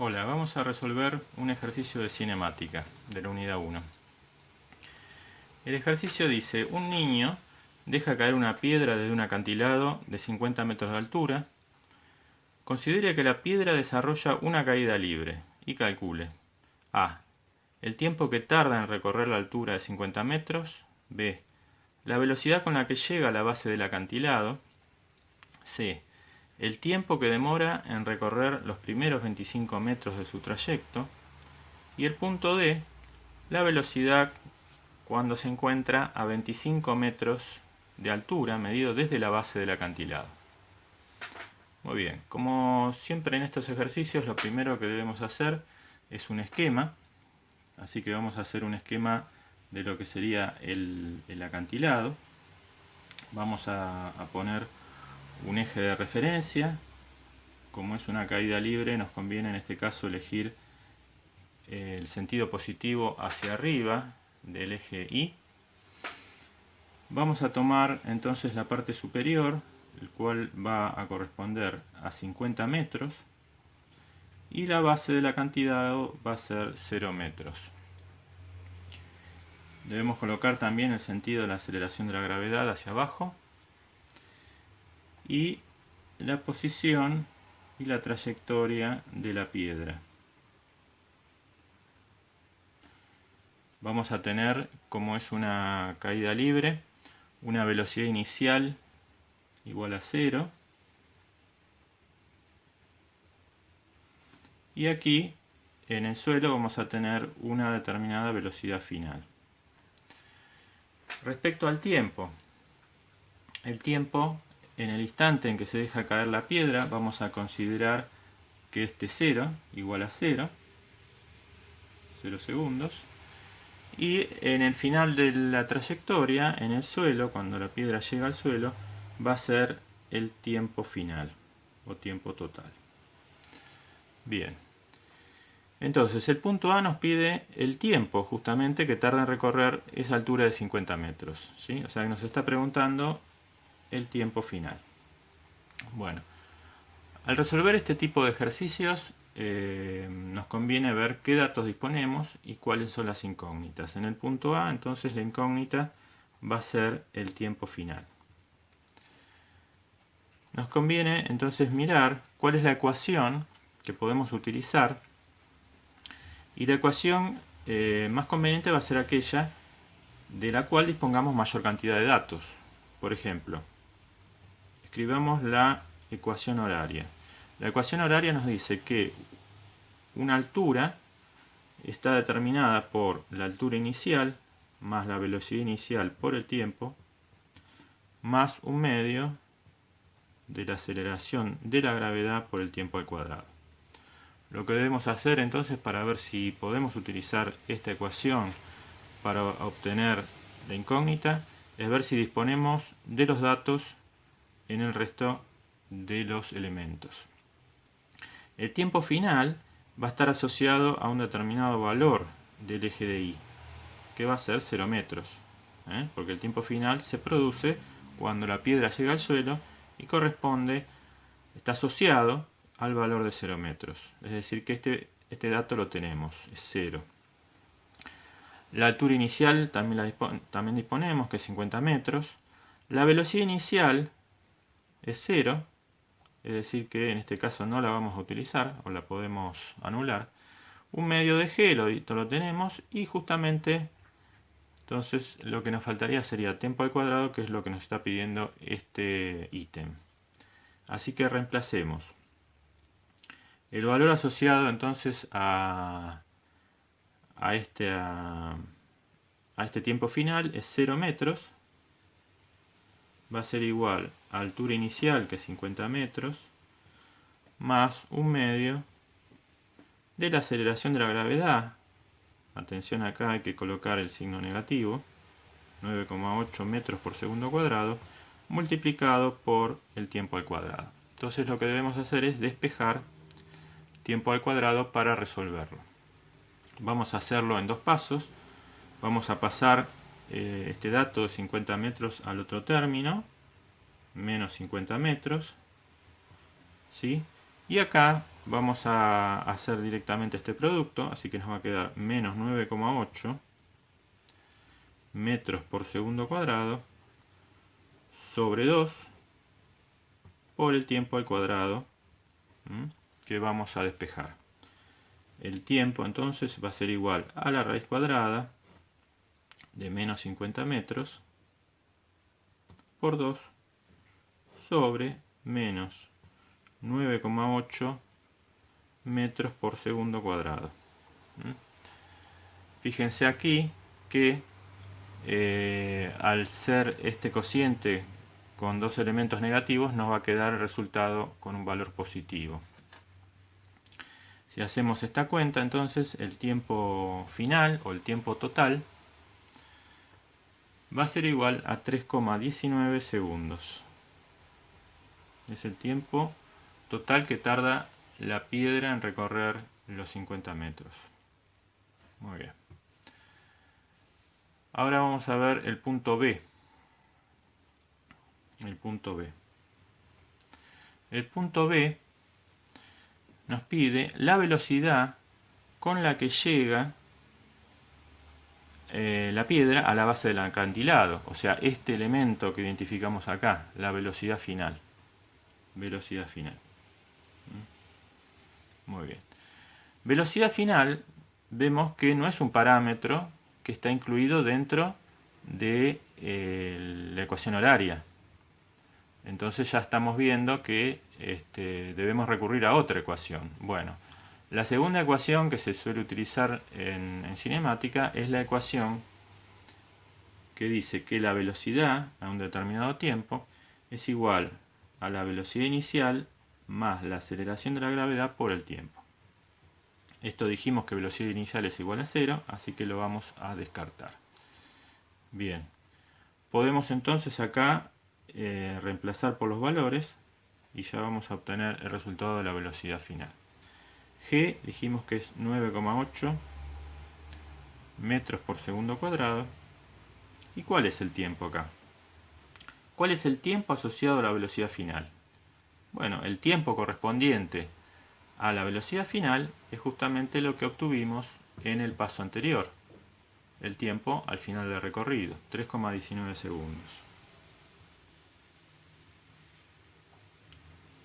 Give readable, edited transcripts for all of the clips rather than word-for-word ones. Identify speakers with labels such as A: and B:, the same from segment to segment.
A: Hola, vamos a resolver un ejercicio de cinemática de la unidad 1. El ejercicio dice, un niño deja caer una piedra desde un acantilado de 50 metros de altura. Considere que la piedra desarrolla una caída libre y calcule A. El tiempo que tarda en recorrer la altura de 50 metros. B. La velocidad con la que llega a la base del acantilado. C. El tiempo que demora en recorrer los primeros 25 metros de su trayecto. Y el punto D, la velocidad cuando se encuentra a 25 metros de altura, medido desde la base del acantilado. Muy bien, como siempre en estos ejercicios, lo primero que debemos hacer es un esquema. Así que vamos a hacer un esquema de lo que sería el acantilado. Vamos a poner un eje de referencia. Como es una caída libre, nos conviene en este caso elegir el sentido positivo hacia arriba del eje Y. Vamos a tomar entonces la parte superior, el cual va a corresponder a 50 metros, y la base del acantilado va a ser 0 metros. Debemos colocar también el sentido de la aceleración de la gravedad hacia abajo, y la posición y la trayectoria de la piedra. Vamos a tener, como es una caída libre, una velocidad inicial igual a 0. Y aquí, en el suelo, vamos a tener una determinada velocidad final. Respecto al tiempo, el tiempo, en el instante en que se deja caer la piedra, vamos a considerar que este 0 igual a 0 segundos. Y en el final de la trayectoria, en el suelo, cuando la piedra llega al suelo, va a ser el tiempo final o tiempo total. Bien. Entonces, el punto A nos pide el tiempo justamente que tarda en recorrer esa altura de 50 metros. ¿Sí? O sea, que nos está preguntando el tiempo final. Bueno, al resolver este tipo de ejercicios, nos conviene ver qué datos disponemos y cuáles son las incógnitas. En el punto A, entonces, la incógnita va a ser el tiempo final. Nos conviene entonces mirar cuál es la ecuación que podemos utilizar, y la ecuación más conveniente va a ser aquella de la cual dispongamos mayor cantidad de datos. Por ejemplo, escribamos la ecuación horaria. La ecuación horaria nos dice que una altura está determinada por la altura inicial más la velocidad inicial por el tiempo más un medio de la aceleración de la gravedad por el tiempo al cuadrado. Lo que debemos hacer entonces para ver si podemos utilizar esta ecuación para obtener la incógnita es ver si disponemos de los datos en el resto de los elementos. El tiempo final va a estar asociado a un determinado valor del eje de Y, que va a ser 0 metros, porque el tiempo final se produce cuando la piedra llega al suelo y está asociado al valor de 0 metros. Es decir, que este dato lo tenemos, es 0. La altura inicial también disponemos, que es 50 metros. La velocidad inicial es 0, es decir que en este caso no la vamos a utilizar o la podemos anular. Un medio de G lo tenemos, y justamente entonces lo que nos faltaría sería tiempo al cuadrado, que es lo que nos está pidiendo este ítem. Así que reemplacemos el valor asociado entonces a este tiempo final, es 0 metros. Va a ser igual a altura inicial, que es 50 metros, más un medio de la aceleración de la gravedad. Atención, acá hay que colocar el signo negativo, 9,8 metros por segundo cuadrado, multiplicado por el tiempo al cuadrado. Entonces lo que debemos hacer es despejar tiempo al cuadrado para resolverlo. Vamos a hacerlo en dos pasos. Vamos a pasar este dato de 50 metros al otro término, menos 50 metros, ¿sí? Y acá vamos a hacer directamente este producto, así que nos va a quedar menos 9,8 metros por segundo cuadrado sobre 2 por el tiempo al cuadrado que vamos a despejar. El tiempo entonces va a ser igual a la raíz cuadrada de menos 50 metros por 2 sobre menos 9,8 metros por segundo cuadrado. Fíjense aquí que al ser este cociente con dos elementos negativos nos va a quedar el resultado con un valor positivo. Si hacemos esta cuenta, entonces el tiempo final o el tiempo total va a ser igual a 3,19 segundos. Es el tiempo total que tarda la piedra en recorrer los 50 metros. Muy bien. Ahora vamos a ver el punto B. El punto B. El punto B nos pide la velocidad con la que llega la piedra a la base del acantilado. O sea, este elemento que identificamos acá, la velocidad final. Velocidad final. Muy bien. Velocidad final, vemos que no es un parámetro que está incluido dentro de la ecuación horaria. Entonces ya estamos viendo que debemos recurrir a otra ecuación. Bueno, la segunda ecuación que se suele utilizar en cinemática es la ecuación que dice que la velocidad a un determinado tiempo es igual a la velocidad inicial más la aceleración de la gravedad por el tiempo. Esto dijimos que velocidad inicial es igual a 0, así que lo vamos a descartar. Bien, podemos entonces acá reemplazar por los valores y ya vamos a obtener el resultado de la velocidad final. G dijimos que es 9,8 metros por segundo cuadrado. ¿Y cuál es el tiempo acá? ¿Cuál es el tiempo asociado a la velocidad final? Bueno, el tiempo correspondiente a la velocidad final es justamente lo que obtuvimos en el paso anterior. El tiempo al final del recorrido, 3,19 segundos.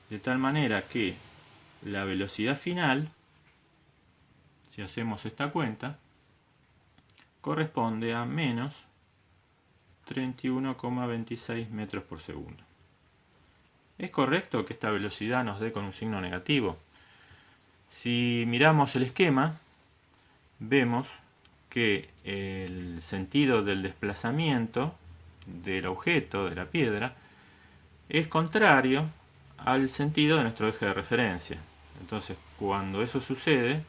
A: De tal manera que la velocidad final, si hacemos esta cuenta, corresponde a menos 31,26 metros por segundo. ¿Es correcto que esta velocidad nos dé con un signo negativo? Si miramos el esquema, vemos que el sentido del desplazamiento del objeto, de la piedra, es contrario al sentido de nuestro eje de referencia. Entonces, cuando eso sucede,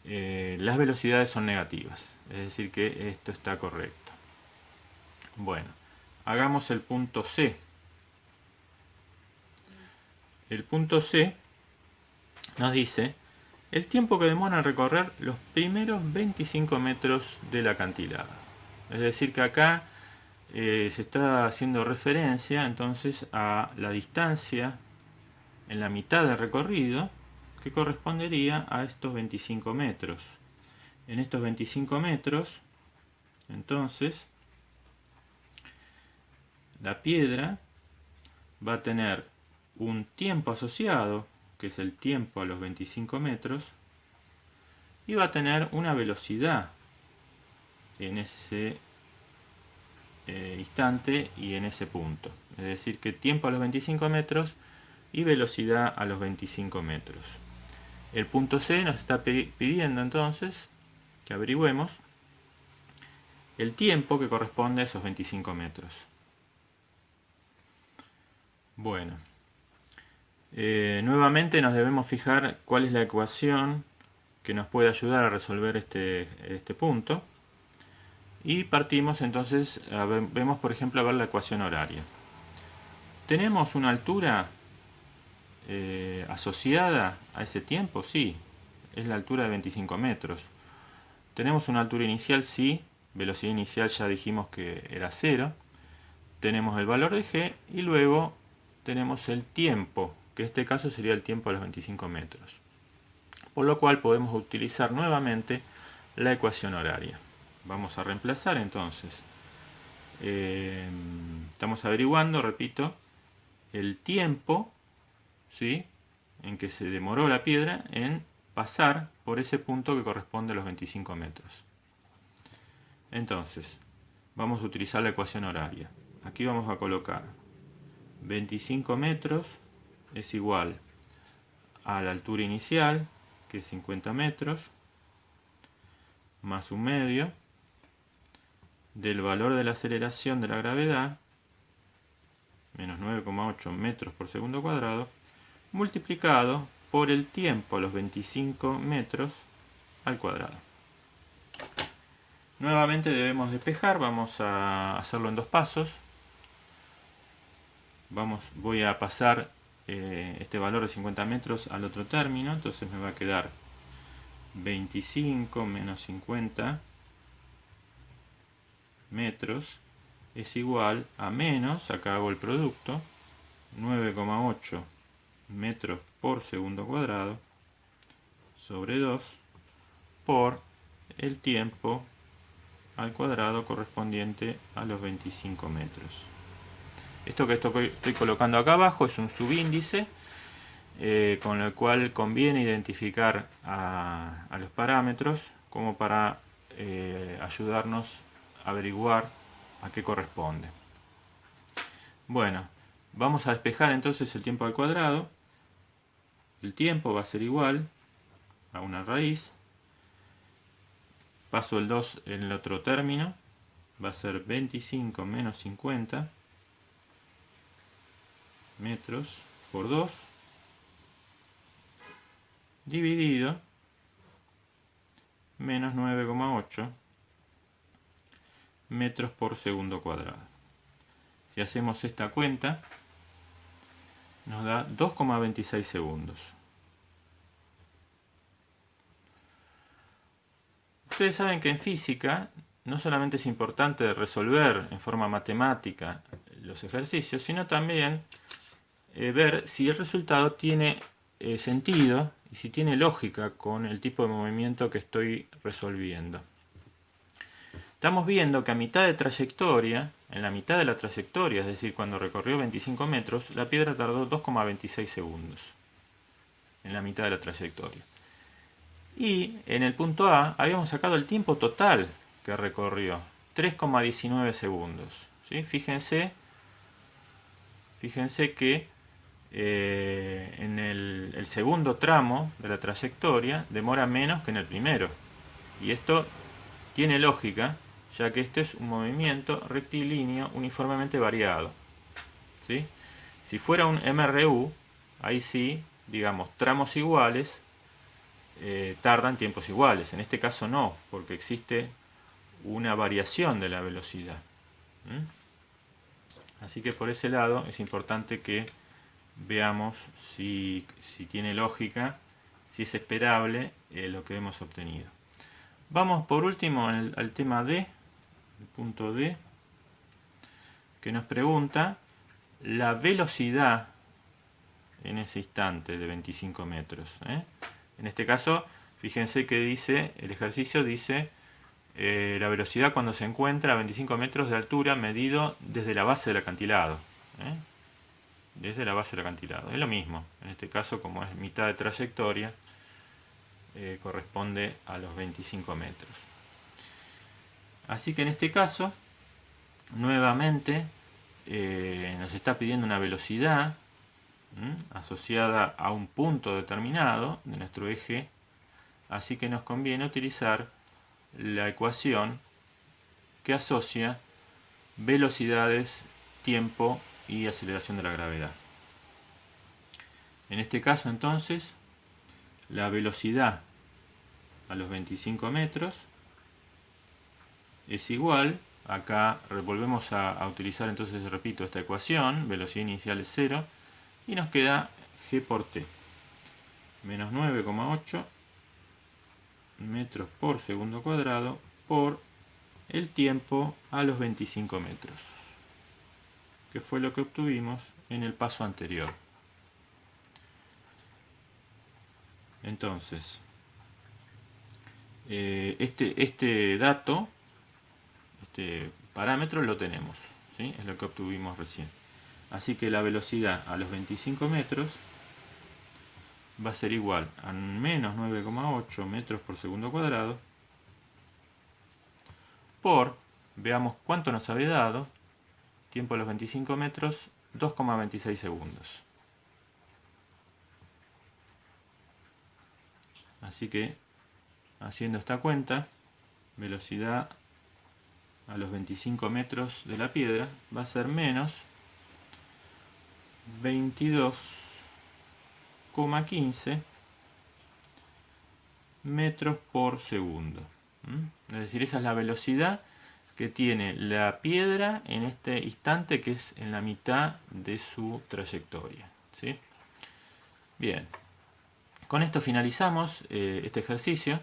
A: las velocidades son negativas, es decir que esto está correcto. Bueno, hagamos el punto C. El punto C nos dice el tiempo que demora en recorrer los primeros 25 metros del acantilado. Es decir que acá se está haciendo referencia entonces a la distancia en la mitad del recorrido que correspondería a estos 25 metros. En estos 25 metros, entonces, la piedra va a tener un tiempo asociado, que es el tiempo a los 25 metros, y va a tener una velocidad en ese instante y en ese punto. Es decir, que tiempo a los 25 metros y velocidad a los 25 metros. El punto C nos está pidiendo entonces que averigüemos el tiempo que corresponde a esos 25 metros. Bueno, nuevamente nos debemos fijar cuál es la ecuación que nos puede ayudar a resolver este punto. Y partimos entonces, vemos por ejemplo a ver la ecuación horaria. ¿Tenemos una altura asociada a ese tiempo? Sí, es la altura de 25 metros. ¿Tenemos una altura inicial? Sí, velocidad inicial ya dijimos que era 0. Tenemos el valor de g y luego tenemos el tiempo que en este caso sería el tiempo a los 25 metros. Por lo cual podemos utilizar nuevamente la ecuación horaria. Vamos a reemplazar entonces. Estamos averiguando, repito, el tiempo, ¿sí?, en que se demoró la piedra en pasar por ese punto que corresponde a los 25 metros. Entonces, vamos a utilizar la ecuación horaria. Aquí vamos a colocar 25 metros es igual a la altura inicial, que es 50 metros, más un medio del valor de la aceleración de la gravedad, menos 9,8 metros por segundo cuadrado, multiplicado por el tiempo a los 25 metros al cuadrado. Nuevamente debemos despejar, vamos a hacerlo en dos pasos. Voy a pasar este valor de 50 metros al otro término, entonces me va a quedar 25 menos 50 metros es igual a menos, acá hago el producto, 9,8 metros por segundo cuadrado sobre 2 por el tiempo al cuadrado correspondiente a los 25 metros. Esto que estoy colocando acá abajo es un subíndice con el cual conviene identificar a los parámetros como para ayudarnos a averiguar a qué corresponde. Bueno, vamos a despejar entonces el tiempo al cuadrado. El tiempo va a ser igual a una raíz. Paso el 2 en el otro término. Va a ser 25 menos 50 metros por 2 dividido menos 9,8 metros por segundo cuadrado. Si hacemos esta cuenta, nos da 2,26 segundos. Ustedes saben que en física no solamente es importante resolver en forma matemática los ejercicios, sino también ver si el resultado tiene sentido y si tiene lógica con el tipo de movimiento que estoy resolviendo. Estamos viendo que a mitad de trayectoria, en la mitad de la trayectoria, es decir, cuando recorrió 25 metros, la piedra tardó 2,26 segundos en la mitad de la trayectoria. Y en el punto A habíamos sacado el tiempo total que recorrió, 3,19 segundos. ¿Sí? Fíjense que en el segundo tramo de la trayectoria demora menos que en el primero. Y esto tiene lógica, ya que este es un movimiento rectilíneo uniformemente variado. ¿Sí? Si fuera un MRU, ahí sí, digamos, tramos iguales tardan tiempos iguales. En este caso no, porque existe una variación de la velocidad. Así que por ese lado es importante que veamos si tiene lógica, si es esperable lo que hemos obtenido. Vamos por último al tema D, el punto D, que nos pregunta la velocidad en ese instante de 25 metros. En este caso, fíjense que dice, el ejercicio dice la velocidad cuando se encuentra a 25 metros de altura medido desde la base del acantilado. Desde la base del acantilado. Es lo mismo, en este caso como es mitad de trayectoria, corresponde a los 25 metros. Así que en este caso, nuevamente, nos está pidiendo una velocidad asociada a un punto determinado de nuestro eje, así que nos conviene utilizar la ecuación que asocia velocidades, tiempo y aceleración de la gravedad. En este caso entonces, la velocidad a los 25 metros es igual, acá volvemos a utilizar entonces, repito, esta ecuación, velocidad inicial es 0, y nos queda g por t, menos 9,8 metros por segundo cuadrado por el tiempo a los 25 metros, que fue lo que obtuvimos en el paso anterior. Entonces, este dato, este parámetro lo tenemos, ¿sí? Es lo que obtuvimos recién. Así que la velocidad a los 25 metros va a ser igual a menos 9,8 metros por segundo cuadrado por, veamos cuánto nos había dado, tiempo a los 25 metros, 2,26 segundos. Así que, haciendo esta cuenta, velocidad a los 25 metros de la piedra va a ser menos 22,15 metros por segundo. Es decir, esa es la velocidad que tiene la piedra en este instante, que es en la mitad de su trayectoria, ¿sí? Bien, con esto finalizamos este ejercicio.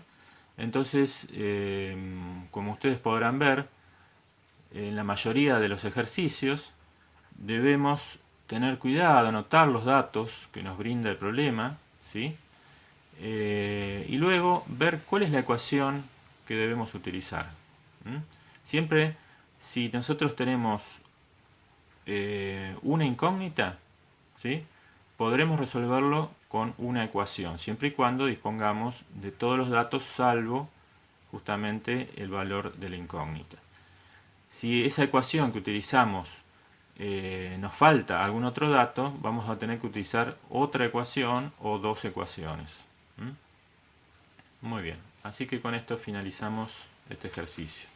A: Entonces, como ustedes podrán ver, en la mayoría de los ejercicios debemos tener cuidado, anotar los datos que nos brinda el problema, ¿sí? Y luego ver cuál es la ecuación que debemos utilizar. Siempre, si nosotros tenemos una incógnita, ¿sí? Podremos resolverlo con una ecuación, siempre y cuando dispongamos de todos los datos salvo justamente el valor de la incógnita. Si esa ecuación que utilizamos nos falta algún otro dato, vamos a tener que utilizar otra ecuación o dos ecuaciones. Muy bien, así que con esto finalizamos este ejercicio.